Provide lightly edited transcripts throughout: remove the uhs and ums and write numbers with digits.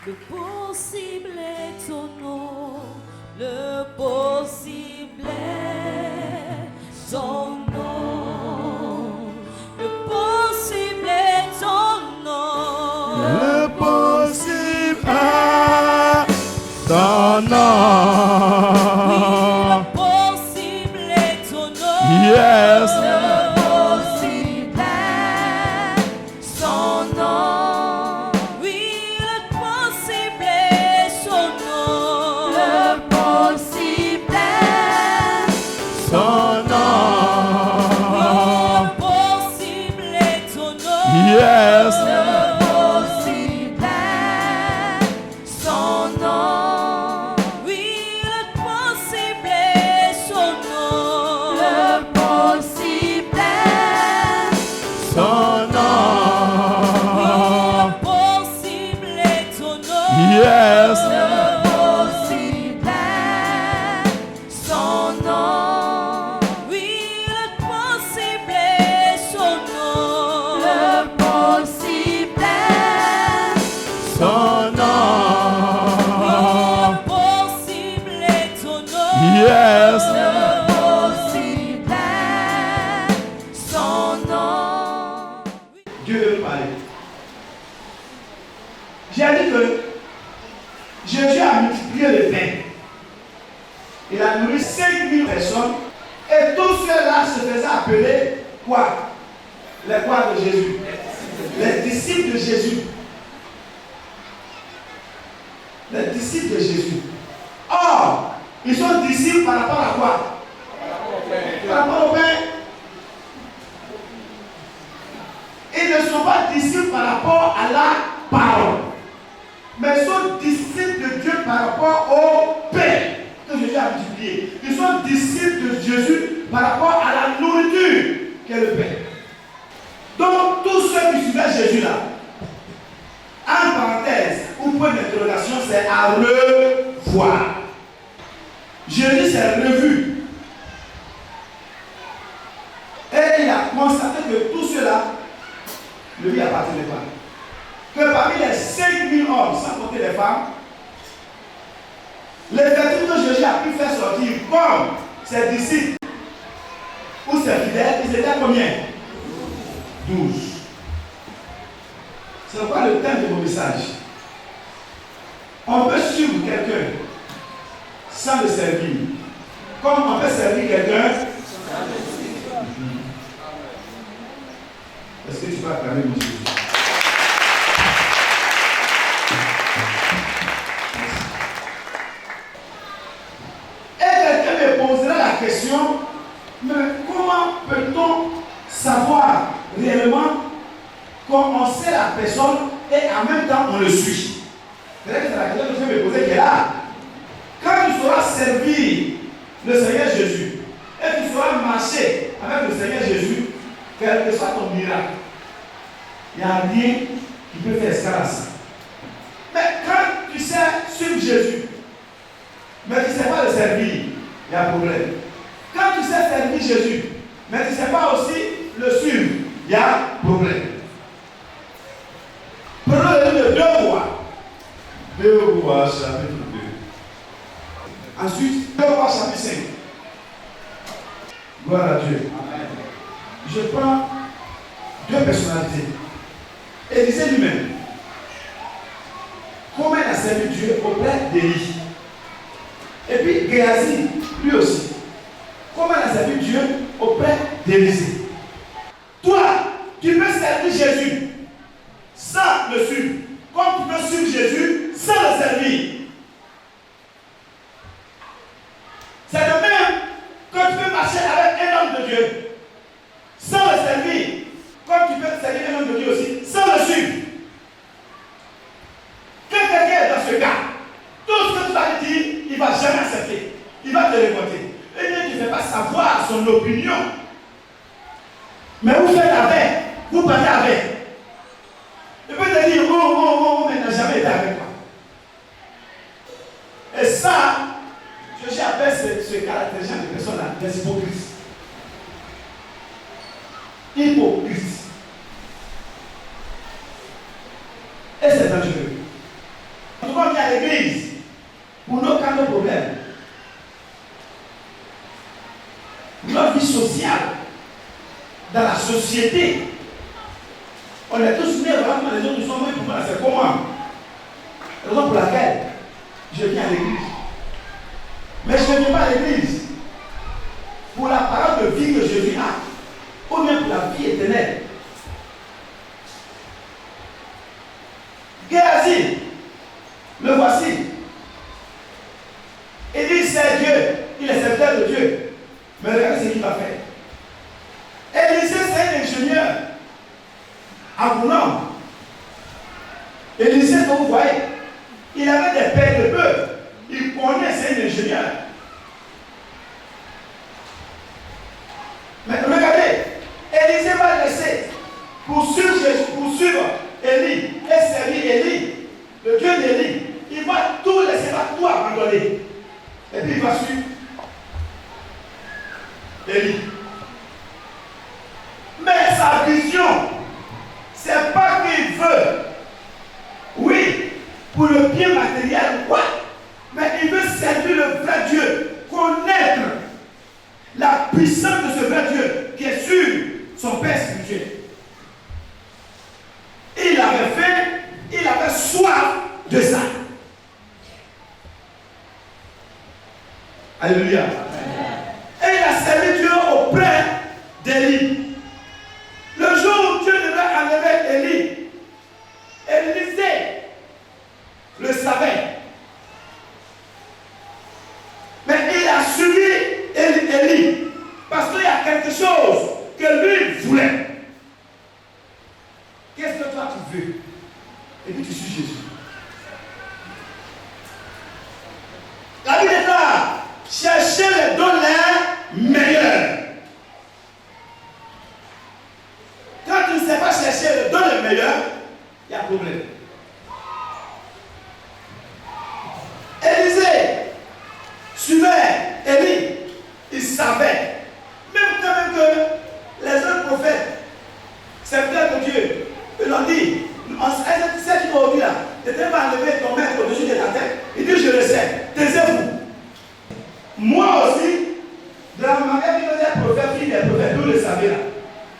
Le possible est ton nom, le possible est ton nom, le possible est ton nom, Le possible est ton nom. oui, le possible est ton nom, Yes. le possible est son nom, oui, le possible est son nom, le possible est Son nom. le possible est ton nom, Yes. le possible est son nom, oui, le possible est son nom, le possible est Son nom. le possible est ton nom, Yes. le possible est son nom, oui, le possible est son nom, le possible est Son nom. le possible est ton nom, Yes. le possible est son nom. Dieu veut parler. J'ai dit que Jésus a multiplié le pain. Il a nourri 5000 personnes. Et tous ceux-là se faisaient appeler quoi? Les quoi de Jésus? Les disciples de Jésus. Les disciples de Jésus. Or, ils sont disciples par rapport à quoi? Par rapport au pain. Ils ne sont pas disciples par rapport à la parole, mais sont disciples de Dieu par rapport au pain que Jésus a multiplié. Ils sont disciples de Jésus par rapport à la nourriture qu'est le pain. Donc, tous ceux qui suivaient Jésus là, en parenthèse, ou point d'interrogation, c'est à revoir. Jésus s'est revu. Et il a constaté que tout cela ne lui appartenait pas. Que parmi les 5000 hommes, sans compter les femmes, les vertus que Jésus a pu faire sortir comme ses disciples ou ses fidèles, ils étaient combien? 12. C'est quoi le thème de mon message? On peut suivre quelqu'un sans le servir, comme on peut servir quelqu'un. Est-ce que tu peux acclamer mon Jésus? Et quelqu'un me posera la question, mais comment peut-on savoir réellement qu'on sait la personne et en même temps on le suit? C'est la question que je vais me poser qui est là. Quand tu sauras servir le Seigneur Jésus et tu sauras marcher avec le Seigneur Jésus, quel que soit ton miracle, il n'y a rien qui peut faire escale à ça. Mais quand tu sais suivre Jésus, mais tu ne sais pas le servir, il y a un problème. Quand tu sais servir Jésus, mais tu ne sais pas aussi le suivre, il y a un problème. Prenons le livre de 2 Rois. 2 Rois, chapitre 2. Ensuite, 2 Rois, chapitre 5. Gloire à Dieu. Amen. Je prends 2 personnalités. Élisée lui-même. Comment il a servi Dieu auprès d'Élie. Et puis Géasi, lui aussi. Comment il a servi Dieu auprès d'Élisée. Toi, tu peux servir Jésus sans le suivre. Comme tu peux suivre Jésus sans le servir. C'est de même que tu peux marcher avec un homme de Dieu sans le servir. Comme tu peux servir un homme de Dieu aussi sans le suivre. Quand quelqu'un est dans ce cas, tout ce que tu vas lui dire, il ne va jamais accepter. Il va te révolter. Eh bien, tu ne fais pas savoir son opinion. Mais vous faites avec, vous partez avec. Il peut te dire, mais il n'a jamais été avec moi. Et ça, j'appelle ce caractère de personnes-là des hypocrites. Hypocrite. Et c'est dangereux. dans la société. On est tous nés, voilà comment les autres sont nés, pour moi, c'est comment? La raison pour laquelle je viens à l'église. Mais je ne viens pas à l'église pour la parole de vie que Jésus a, ou bien pour la vie éternelle. Géasi, le voici. Il dit c'est Dieu, il est serviteur de Dieu. Mais regardez ce qu'il va faire. Élisée, c'est un ingénieur. À Boulogne. Élisée, comme vous voyez, il avait des pères de bœuf. Il connaît, c'est un ingénieur. Mais regardez, Élisée va laisser poursuivre Élie et servir Élie, le Dieu d'Élie. Il va tout laisser, il va tout abandonner. Et puis il va suivre Élie. Mais sa vision, c'est pas qu'il veut, oui, pour le bien matériel, quoi, mais il veut servir le vrai Dieu, connaître la puissance de ce vrai Dieu qui est sur son Père spirituel. Il avait soif de ça. Alléluia. Et il a servi Dieu auprès d'Élie. Le jour où Dieu devait enlever Élie, Élisée le savait. Mais il a suivi Élie parce qu'il y a quelque chose que lui voulait. Qu'est-ce que toi tu veux? Et puis tu suis Jésus. La Bible est là. Cherchez les dons les meilleurs. Quand tu ne sais pas chercher le don le meilleur, il y a problème. Élisée suivait Élie. Il savait. Même quand que les autres prophètes, serviteurs de Dieu, ils l'ont dit. C'est qui m'a dit là, tu ne pas enlever ton maître au-dessus de la tête. Il dit, je le sais. Taisez-vous. Moi aussi, dans ma manière de dire prophète, fille des prophètes, vous le savez là.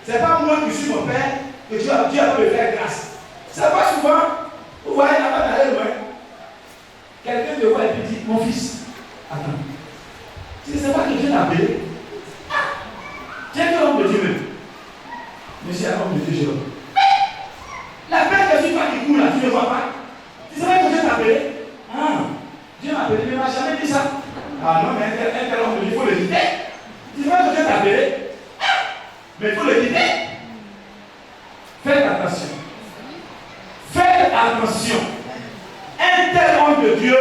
Ce n'est pas moi qui suis mon père, que Dieu a pu me faire grâce. Ça va souvent, vous voyez, avant d'aller loin, quelqu'un te voit et puis dit, mon fils, attends, tu ne sais pas que Dieu t'a appelé? Tu es que l'homme de Dieu même. Mais c'est un homme de Dieu, Jéhovah. La paix que tu vois qui coule là, tu ne vois pas. Tu sais pas que Dieu t'a appelé? Ah, Dieu m'a appelé, mais il ne m'a jamais dit ça. Ah non, mais un tel homme, il faut le quitter. Tu sais pas que Dieu t'a appelé? Mais il faut le quitter. Faites attention. Faites attention. Un tel homme de Dieu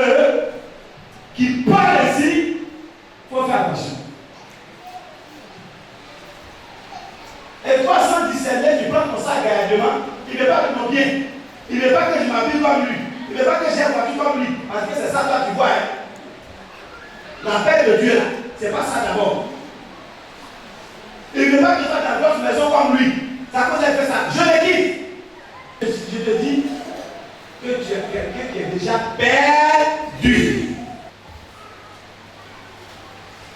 qui parle ici, il faut faire attention. Et toi, sans discerner, tu prends ton sac gaillardement. Il ne veut pas que mon bien. Il ne veut pas que je m'habille comme lui. Il ne veut pas que j'ai une voiture comme lui. Parce que c'est ça, toi, tu vois. Hein? La paix de Dieu, là, c'est pas ça d'abord. Il ne veut pas que tu fasses ta grosse maison comme lui. C'est à cause qu'elle fait ça. Je le quitte. Je te dis que tu es quelqu'un qui est déjà perdu.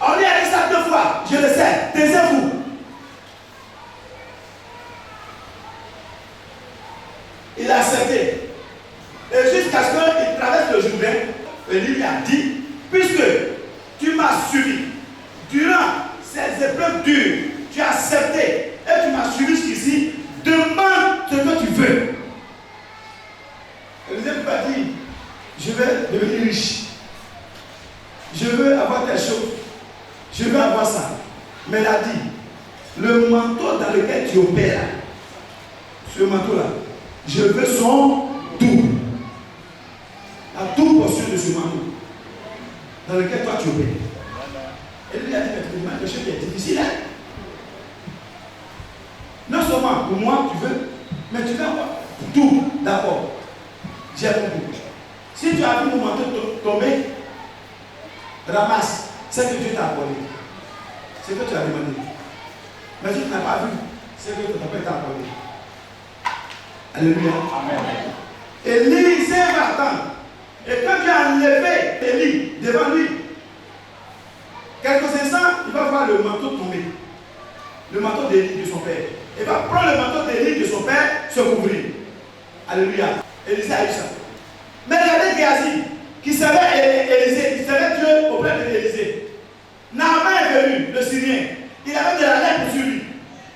On est allé ça 2 fois. Je le sais. Taisez-vous. Il a accepté. Et jusqu'à ce qu'il traverse le Jourdain, il lui a dit, puisque tu m'as suivi durant ces épreuves dures, tu as accepté et tu m'as suivi jusqu'ici, demande ce que tu veux. Élisée lui a dit, je vais devenir riche. Je veux avoir telle chose. Je veux avoir ça. Mais il a dit, le manteau dans lequel tu opères, ce manteau-là, je veux son double. La double portion de ce manteau dans lequel toi tu opères. Et lui a dit, mais tu me demandes quelque chose qui est difficile. Hein? Non seulement pour moi tu veux, mais tu veux avoir tout d'abord. J'ai compris. Si tu as vu mon manteau tomber, ramasse ce que Dieu t'a accordé. C'est ce que tu as demandé. Mais si tu n'as pas vu, c'est ce que ton père t'a accordé. Alléluia. Amen. Élisée va attendre. Et quand Dieu a enlevé Élie devant lui, quelques instants, il va voir le manteau tomber. Le manteau d'Élie de son père. Alléluia. Élisée a eu ça. Mais regardez Géasi, qui servait Élisée, qui servait Dieu auprès de Élisée. Naaman est venu, le Syrien. Il avait de la lèpre sur lui.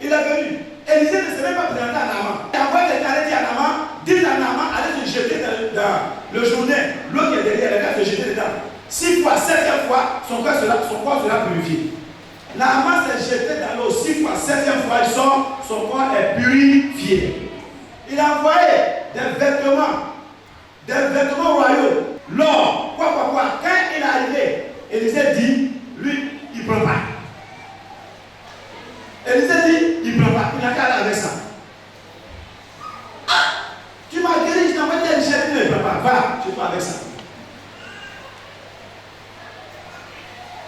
Il est venu. Élisée ne s'est même pas présenté à Naaman. Il a envoyé quelqu'un à dire à Naaman, dites à Naaman, allez se jeter dans le Jourdain. L'eau qui est derrière, elle va se jeter dedans. 6 fois, 7e fois, son corps sera purifié. Naaman s'est jeté dans l'eau 6 fois, 7e fois, il sort, son corps est purifié. Il a envoyé des vêtements royaux, l'or, quoi. Quand il est arrivé, Élisée dit, lui, il ne prend pas. Élisée dit, il ne prend pas, il n'a qu'à aller avec ça. Ah, tu m'as guéri, je t'ai envoyé une chaîne, il ne prend pas. Va, tu prends avec ça.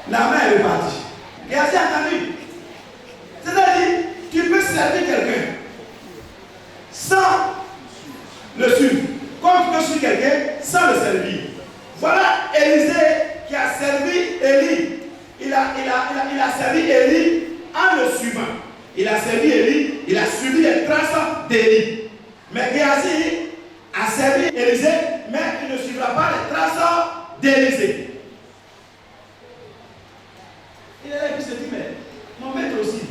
La main est repartie. Géasi a entendu. C'est-à-dire, tu peux servir quelqu'un sans le suivre. Comme tu peux suivre quelqu'un sans le servir. Voilà Élisée qui a servi Élie. Il a servi Élie en le suivant. Il a servi Élie, il a suivi les traces d'Élie. Mais Géasi a servi Élisée, mais il ne suivra pas les traces d'Élisée. Il est là et puis se dit, mais mon maître aussi,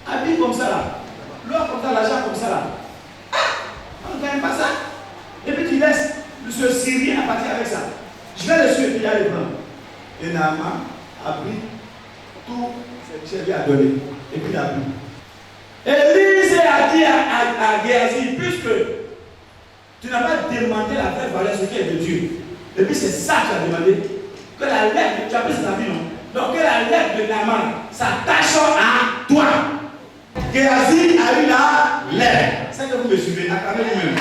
habille comme ça là, l'or comme ça, l'argent comme ça là. On ne gagne pas ça. Et puis tu laisses ce Syrien à partir avec ça. Je vais le suivre et puis il a le prendre. Et Naaman a pris tout ce que lui a donné. Et puis il a pris. Élisée a dit à Géasi, puisque tu n'as pas demandé la vraie valeur, ce qui est de Dieu. Et puis c'est ça que tu as demandé. Que la lettre, tu as pris sa vie, non? Donc que la lettre de Naaman s'attache à toi. Géasi a eu la lettre. C'est que vous me suivez, acclamez vous-même.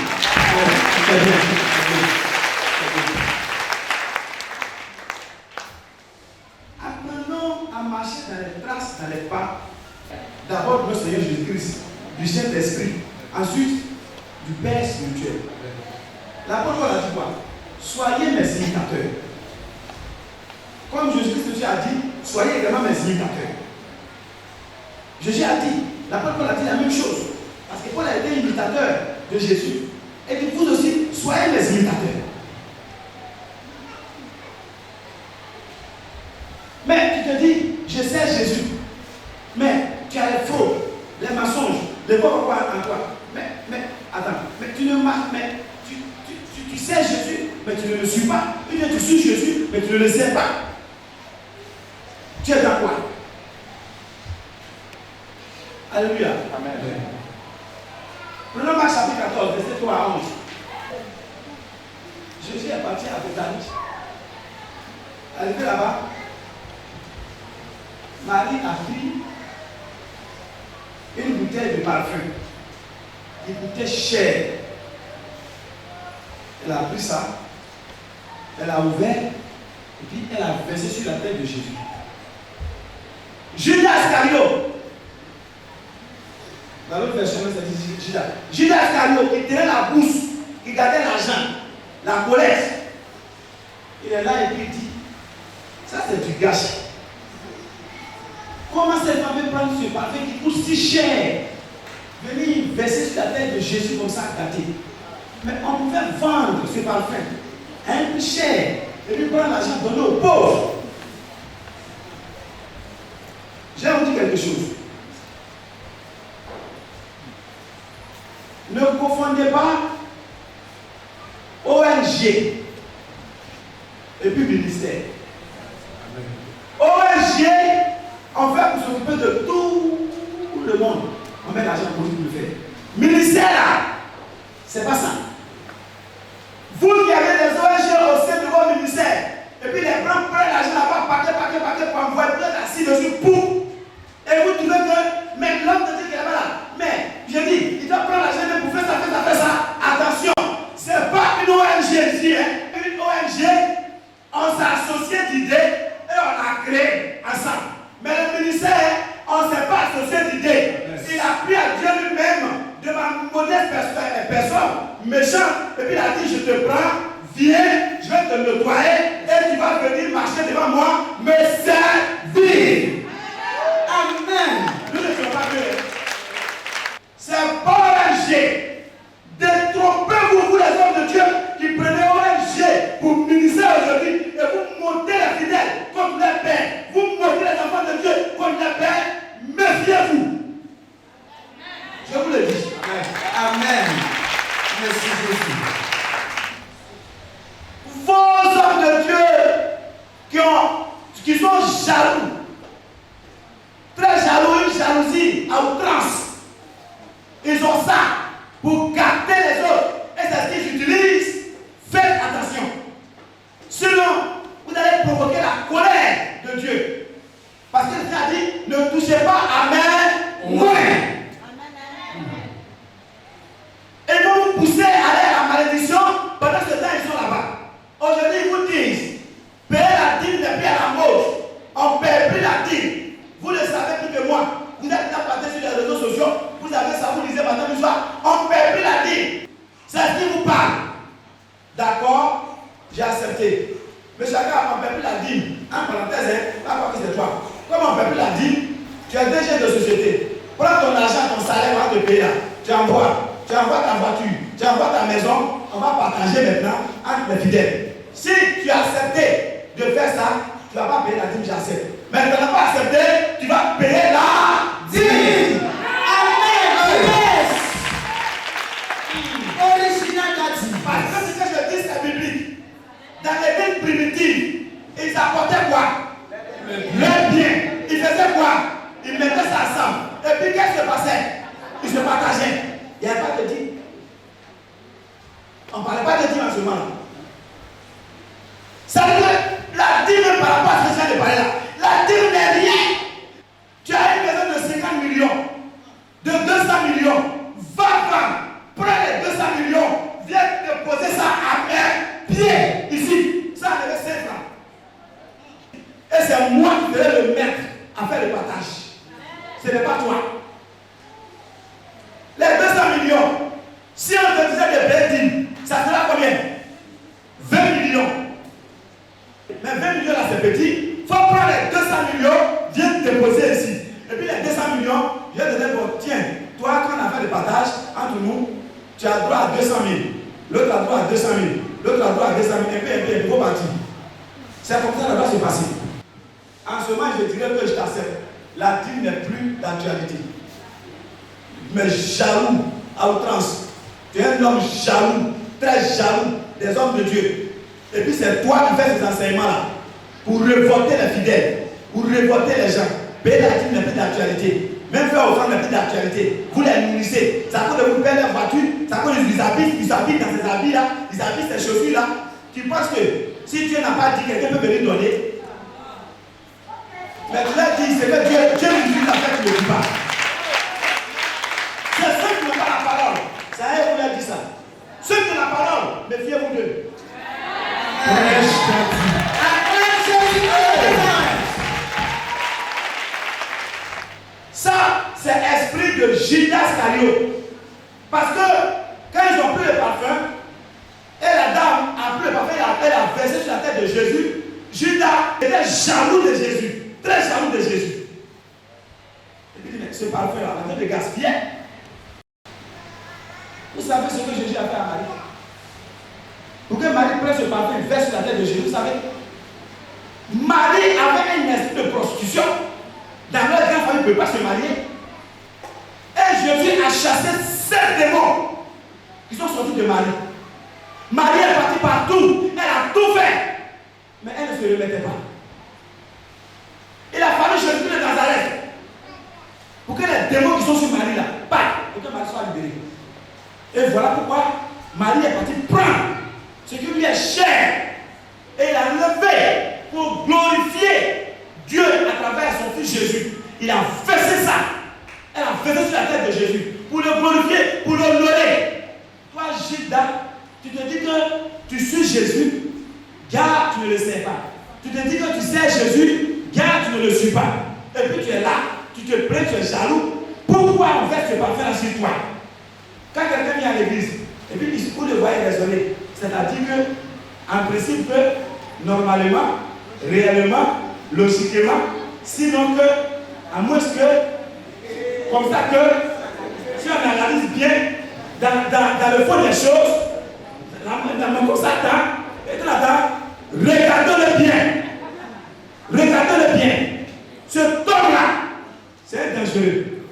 Apprenons à marcher dans les traces, dans les pas. D'abord de notre Seigneur Jésus-Christ, du Saint-Esprit, ensuite du Père spirituel. L'apôtre Paul a dit quoi? Soyez mes imitateurs. Comme Jésus-Christ a dit, soyez également mes imitateurs. Jésus a dit, l'apôtre Paul a dit la même chose. Parce que Paul a été imitateur de Jésus. Et puis vous aussi, soyez mes imitateurs. Mais tu te dis, je sais Jésus. Mais tu as les fraudes, les mensonges, les quoi en toi. Mais attends, mais tu ne marches, mais tu sais Jésus, mais tu ne le suis pas. Ou bien tu suis Jésus, mais tu ne le sais pas. Tu es dans quoi? Alléluia. Amen. Prenons Marc chapitre 14, verset 3 à 11. Jésus est parti à Bethanie. Arrivé là-bas, Marie a pris une bouteille de parfum qui coûtait cher. Elle a pris ça, elle a ouvert et puis elle a versé sur la tête de Jésus. Judas Iscariot, dans l'autre version, ça dit Judas. Judas Iscariot qui tenait la bourse, qui gardait l'argent, la collecte. Il est là et puis il dit, ça c'est du gâchis. Comment cette femme peut prendre ce parfum qui coûte si cher, venir verser sur la tête de Jésus comme ça gâté? Mais on pouvait vendre ce parfum à un prix cher et lui prendre l'argent donné aux pauvres. Je vais vous dire quelque chose. Ne confondez pas ONG et puis ministère. ONG, on fait pour s'occuper de tout le monde. On met l'argent pour le faire. Ministère là, c'est pas ça. Vous qui avez des ONG au sein de vos ministères, et puis les blancs prennent l'argent là-bas, paquet, pour envoyer plein assis dessus, pouf. Et vous trouvez que, mais l'homme de Dieu qui est là-bas là, mais je dis, il doit prendre l'argent pour faire ça. Attention, c'est pas une ONG ici, hein. Une ONG, on s'est associé d'idées et on a créé ensemble. Mais le ministère, on ne s'est pas associé d'idées. Il a pris à Dieu lui-même de ma modeste personne méchante, et puis il a dit, je te prends, viens, je vais te nettoyer, et tu vas venir marcher devant moi, me servir. Amen. Nous ne sommes pas que c'est pas ONG détromper sont jaloux. Très jaloux, une jalousie à outrance. Ils ont ça pour capter les autres. Et c'est ce qu'ils utilisent. Faites attention. Sinon, vous allez provoquer la colère de Dieu. Parce que Dieu a dit, ne touchez pas à mes mains. Et vont vous pousser à aller à la malédiction pendant ce temps ils sont là-bas. Aujourd'hui, ils vous disent, payez la dîme depuis à la gauche. On ne paye plus la dîme. Vous le savez plus que moi. Vous êtes là partagé sur les réseaux sociaux. Vous avez ça, vous lisez matin, du soir. On ne paye plus la dîme. C'est ce qui vous parle. D'accord? J'ai accepté. Mais chacun, on ne paye plus la dîme. En parenthèse, pas quoi que c'est toi. Comme on ne paye plus la dîme, tu es DG de société. Prends ton argent, ton salaire, on va te payer là. Tu envoies ta voiture, tu envoies ta maison. On va partager maintenant entre les fidèles. Si tu as accepté de faire ça, tu ne vas pas payer la dîme, j'accepte. Mais tu n'as pas accepté, tu vas payer la dîme. Amen. Yes. Original Gati. Parce que ce que je dis, c'est biblique. Dans les villes primitives, ils apportaient quoi? Le bien. Ils faisaient quoi? Ils mettaient ça ensemble. Et puis qu'est-ce qui se passait? Ils se partageaient. Il n'y avait pas de dîme. On ne parlait pas de dîme en ce moment. Ça veut dire la dîme par rapport à ce que je viens de parler là. La dîme n'est rien. Tu as une maison de 50 millions, de 200 millions. Va, prends les 200 millions, viens te poser ça à mes pieds ici. Ça devait 5 francs. Et c'est moi qui devais le mettre à faire le partage. Ce n'est pas toi. Les 200 millions, si on te disait de payer dîme, ça sera combien? 20 millions. Mais 20 millions là c'est petit. Il faut prendre les 200 millions, viens te déposer ici. Et puis les 200 millions, je vais te dire, bon, tiens, toi quand on a fait le partage entre nous, tu as droit à 200 000. L'autre a droit à 200 000. L'autre a droit à 200 000. Et puis, il faut partir. C'est comme ça que ça doit se passer. En ce moment, je dirais que je t'accepte. La dîme n'est plus d'actualité. Mais jaloux à outrance. Tu es un homme jaloux, très jaloux des hommes de Dieu. Et puis c'est toi qui fais ces enseignements-là pour révolter les fidèles, pour révolter les gens. Payer la dîme n'est plus d'actualité. Même faire offrande n'est plus d'actualité. Vous les nourrissez. Ça cause de vous payer leur voiture. Ça cause de ils habitent dans ces habits-là, ils habitent ces chaussures-là. Tu penses que si Dieu n'a pas dit, quelqu'un peut venir donner. Mais tu l'as dit, c'est que Dieu nous dit la fête, tu ne le dis pas. C'est ceux qui n'ont pas la parole. Ça y est, vous l'avez dit ça. Ceux qui ont la parole, méfiez-vous d'eux. Ça, c'est l'esprit de Judas Iscariote. Parce que quand ils ont pris le parfum, et la dame a pris le parfum, elle a versé sur la tête de Jésus, Judas était jaloux de Jésus. Très jaloux de Jésus. Et puis il dit, mais ce parfum-là, on a de gaspiller. Vous savez ce que Jésus a fait à Marie? Pour que Marie prenne ce parfum et verse sur la tête de Jésus, vous savez? Marie avait un esprit de prostitution. Dans leur grande famille, ne peut pas se marier. Et Jésus a chassé 7 démons qui sont sortis de Marie. Marie est partie partout. Elle a tout fait. Mais elle ne se remettait pas. Il a fallu Jésus de Nazareth pour que les démons qui sont sur Marie là, pour que Marie soit libérée. Et voilà pourquoi Marie est partie prendre ce qui lui est cher et il a levé pour glorifier Dieu à travers son fils Jésus. Il a versé ça. Elle a versé sur la tête de Jésus pour le glorifier, pour l'honorer. Toi, Judas, tu te dis que tu suis Jésus, car tu ne le sais pas. Tu te dis que tu sais Jésus, car tu ne le suis pas. Et puis tu es là, tu te plains, tu es jaloux. Pourquoi on fait ce parfum sur toi? Quand quelqu'un vient à l'église, et puis vous le voyez raisonner, c'est-à-dire que, en principe, que, normalement, réellement, logiquement, sinon que, à moins que, comme ça que, si on analyse bien, dans le fond des choses, dans mon Satan, et là, regardons-le bien. Regardez-le bien. Ce homme-là, c'est dangereux.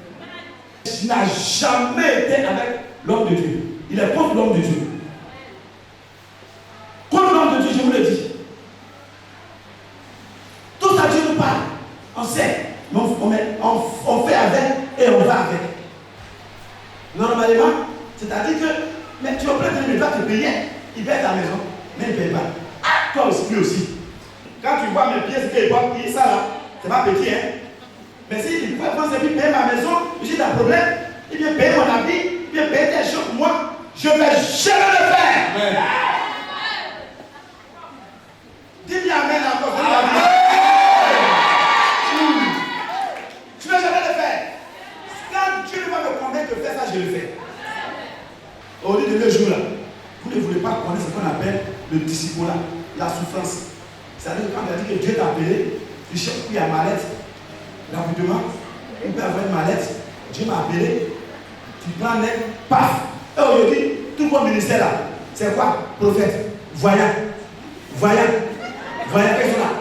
Il n'a jamais été avec l'homme de Dieu. Il est contre l'homme de Dieu. Contre l'homme de Dieu, je vous le dis. Tout ça, Dieu nous parle. là. Ah, toi aussi, lui aussi. Quand tu vois mes pièces qu'il voit, ça là, c'est pas petit, hein. Mais s'il pouvait penser et puis payer ma maison, j'ai un problème, il vient payer mon habit, il vient payer des choses pour moi, je ne vais jamais le faire. Amen. Dis-lui Amen encore. Je ne vais jamais le faire. Quand Dieu va me convaincre de faire ça, je le fais. Au lieu de le jour là, vous ne voulez pas connaître ce qu'on appelle le disciple là, la souffrance. C'est-à-dire quand tu as dit que Dieu t'a appelé, tu cherches où il y a mallette, rapidement, on peut avoir une mallette, Dieu m'a appelé, tu prends net, paf. Et aujourd'hui, tout mon ministère là, c'est quoi? Prophète, voyant, qu'est-ce que là?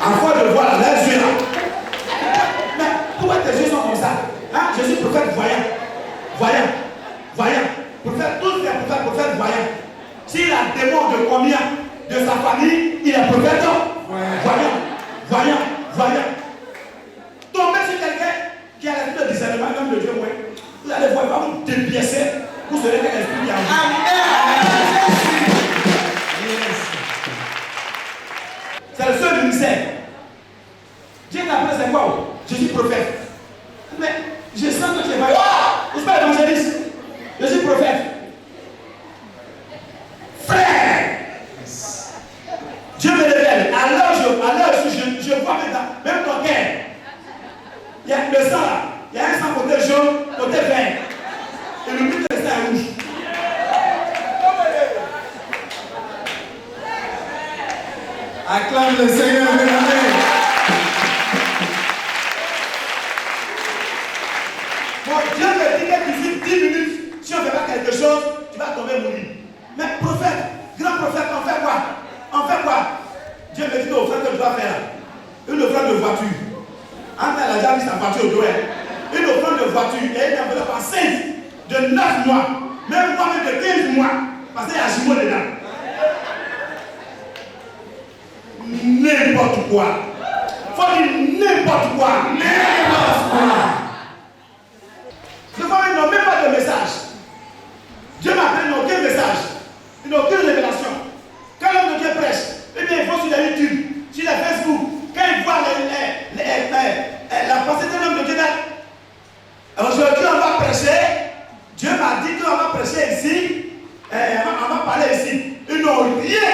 En foi de voir là, les yeux là. Mais pourquoi tes yeux sont comme ça? Hein? Je suis prophète voyant. Prophète, tous les prophètes voyants. S'il a des démon de combien de sa famille, il est prophète voyant. Tombez sur quelqu'un qui a l'esprit de discernement, comme le Dieu, ouais. Vous allez voir, il va vous dépiécer, vous serez qu'un esprit qui a vu. C'est le seul ministère. Dieu t'a appelé, c'est quoi? Je suis prophète. Mais je sens que tu es pas. Je suis pas évangéliste. Je suis prophète. Frère, Dieu me révèle. Alors je vois maintenant, même ton cœur. Il y a le sang là. Il y a un sang côté jaune, côté vert. Et le but de le sang est rouge. Acclame le Seigneur, bien-aimé. Bon, Dieu me dit que d'ici 10 minutes, si on ne fait pas quelque chose, tu vas tomber mourir. Mais prophète, grand prophète, on fait quoi? Dieu me dit l'offrande que je dois faire. Une offrande de voiture. Anna a déjà mis sa voiture au dos. Une offrande de voiture et une enveloppe enceinte de 9 mois. Même moi-même de 15 mois. Parce qu'il y a jumeau dedans. N'importe quoi. Faut dire n'importe quoi. Je vois même non, même pas de message. Dieu m'appelle, il n'a aucun message. Il n'a aucune révélation. Quand l'homme de Dieu prêche, eh bien, il faut sur la YouTube, sur la Facebook, quand il voit la pensée de l'homme de Dieu, aujourd'hui on va prêcher. Dieu m'a dit qu'on va prêcher ici, on va parler ici. Ils n'ont rien,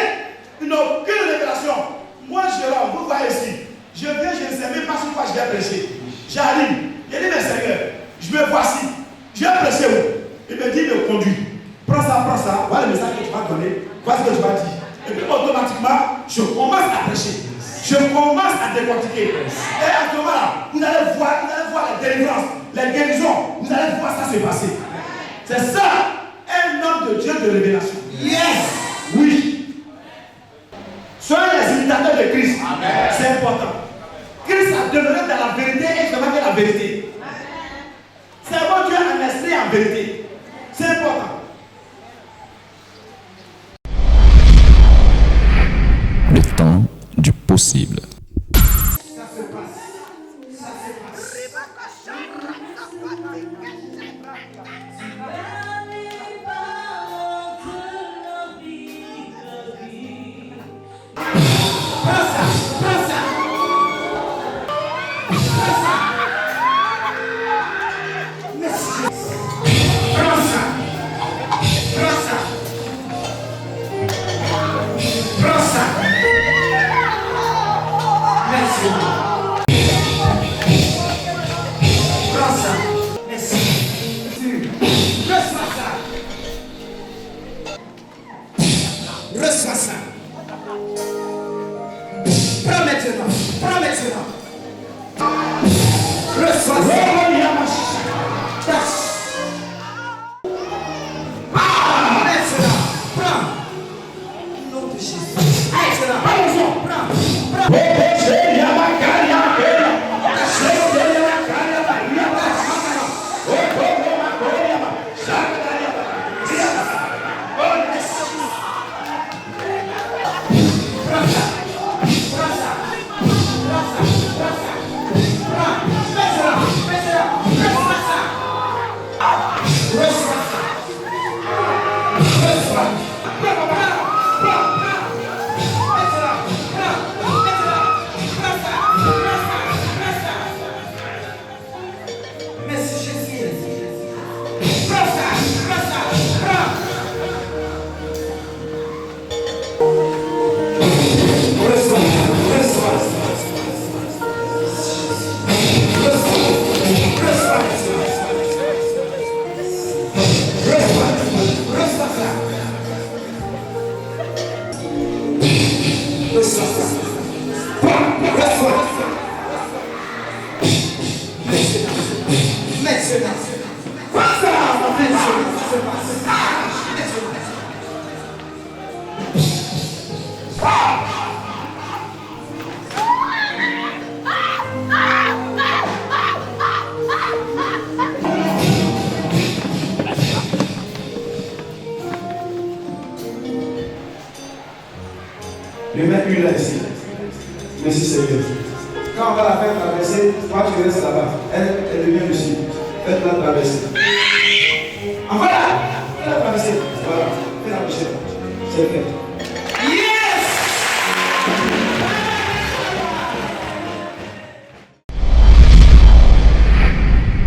ils n'ont aucune révélation. Moi, Jérôme, vous voyez ici, je viens, je ne sais même pas sur quoi je vais prêcher. J'arrive, il dit, mais Seigneur, je me voici, je vais prêcher où? Il me dit, il me conduit. Prends ça, voilà le message que tu vas donner, voilà ce que je vais dire. Et puis automatiquement, je commence à prêcher. Je commence à décortiquer. Et à ce moment-là, vous allez voir la délivrance, les guérisons, vous allez voir ça se passer. C'est ça, un homme de Dieu de révélation. Yes! Oui. Soyez les imitateurs de Christ. C'est important. Christ a demeuré dans la vérité et je demande la vérité. C'est bon Dieu en esprit et en vérité. C'est important. Le temps du possible. Ça se passe. Ça se passe. Reçois ça. Prends maintenant. Reçois ça. Maintenant. Prends. Au nom de Jésus. Prends. Je vais mettre une là ici. Merci Seigneur. Quand on va la faire traverser, toi tu restes là-bas. Elle devient dessus. Faites-la traverser. En voilà! Faites-la traverser. Voilà. Faites-la toucher. C'est fait. Yes!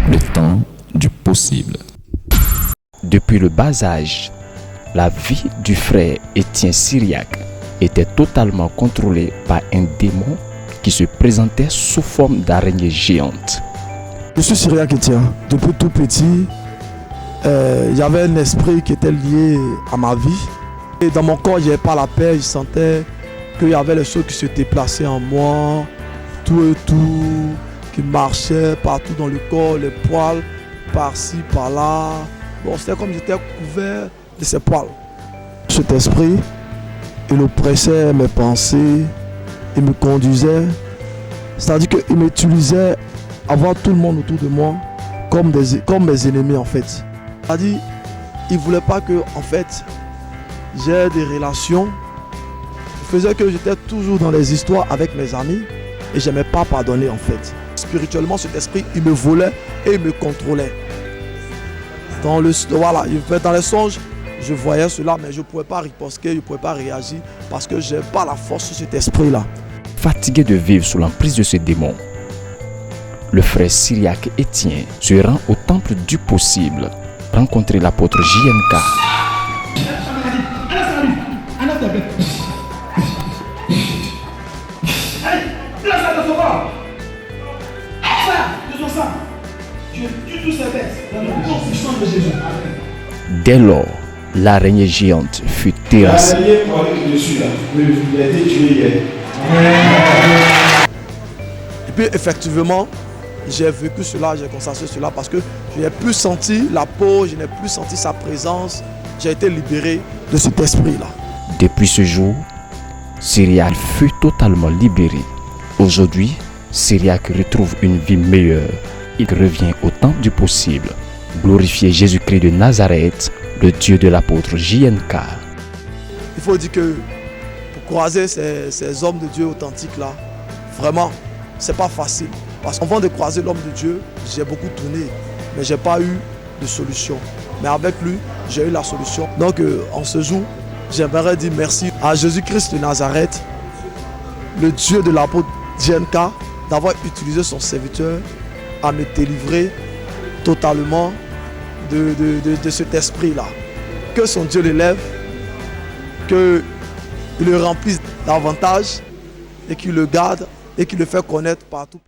Le temps du possible. Depuis le bas âge, la vie du frère Étienne Syriac était totalement contrôlée par un démon qui se présentait sous forme d'araignée géante. Je suis Syriac Étienne. Depuis tout petit, il y avait un esprit qui était lié à ma vie. Et dans mon corps, je n'avais pas la paix. Je sentais qu'il y avait les choses qui se déplaçaient en moi, tout et tout, qui marchaient partout dans le corps, les poils, par-ci, par-là. Bon, c'était comme si j'étais couvert de ces poils. Cet esprit, il oppressait mes pensées, il me conduisait. C'est-à-dire qu'il m'utilisait à voir tout le monde autour de moi comme mes ennemis en fait. C'est-à-dire il ne voulait pas que en fait j'ai des relations. Il faisait que j'étais toujours dans les histoires avec mes amis et je n'aimais pas pardonner en fait. Spirituellement, cet esprit, il me volait et il me contrôlait. Dans les songes, je voyais cela, mais je ne pouvais pas riposter, je ne pouvais pas réagir parce que je n'ai pas la force de cet esprit-là. Fatigué de vivre sous l'emprise de ce démon, le frère Syriac Étienne se rend au temple du possible, rencontrer l'apôtre JNK. Dès lors, l'araignée géante fut terrassée. Et puis effectivement, j'ai vécu cela, j'ai constaté cela parce que je n'ai plus senti la peau, je n'ai plus senti sa présence. J'ai été libéré de cet esprit-là. Depuis ce jour, Syriac fut totalement libéré. Aujourd'hui, Syriac retrouve une vie meilleure. Il revient au temps du possible. Glorifier Jésus-Christ de Nazareth, le Dieu de l'apôtre JNK. Il faut dire que pour croiser ces hommes de Dieu authentiques là, vraiment, c'est pas facile. Parce qu'avant de croiser l'homme de Dieu, j'ai beaucoup tourné, mais j'ai pas eu de solution. Mais avec lui, j'ai eu la solution. Donc en ce jour, j'aimerais dire merci à Jésus-Christ de Nazareth, le Dieu de l'apôtre JNK, d'avoir utilisé son serviteur à me délivrer totalement de cet esprit-là. Que son Dieu l'élève, qu'il le remplisse davantage et qu'il le garde et qu'il le fait connaître partout.